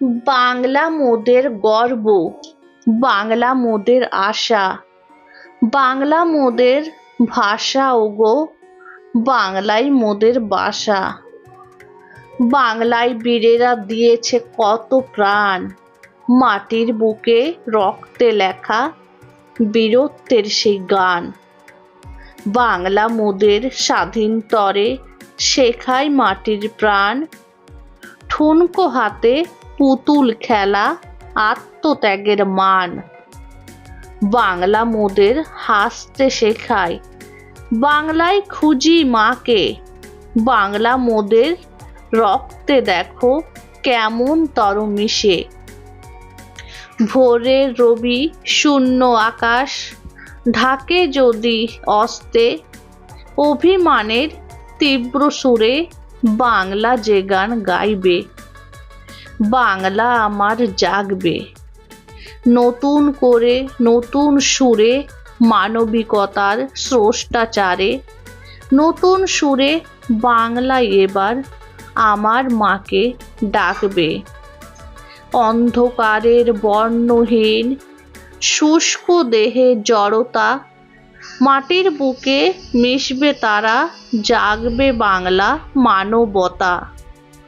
বাংলা মোদের গর্ব, বাংলা মোদের আশা, বাংলা মোদের ভাষা ওগো, বাংলাই মোদের বাসা। বাংলায় বীরেরা দিয়েছে কত প্রাণ, মাটির বুকে রক্তে লেখা বীরত্বের সেই গান। বাংলা মোদের স্বাধীনতরে শেখায় মাটির প্রাণ, ঠুনকো হাতে পুতুল খেলা আত্মত্যাগের মান। বাংলা মোদের হাসতে শেখায়, বাংলায় খুঁজি মাকে, বাংলা মোদের রক্তে দেখো কেমন তর মিশে। ভোরের রবি শূন্য আকাশ ঢাকে যদি অস্তে, অভিমানের তীব্র সুরে বাংলা যে গান গাইবে। বাংলা আমার জাগবে নতুন করে, নতুন সুরে, মানবিকতার স্রষ্টাচারে। নতুন সুরে বাংলা এবার আমার মাকে ডাকবে। অন্ধকারের বর্ণহীন শুষ্ক দেহে জড়তা, মাটির বুকে মিশবে তারা, জাগবে বাংলা মানবতা।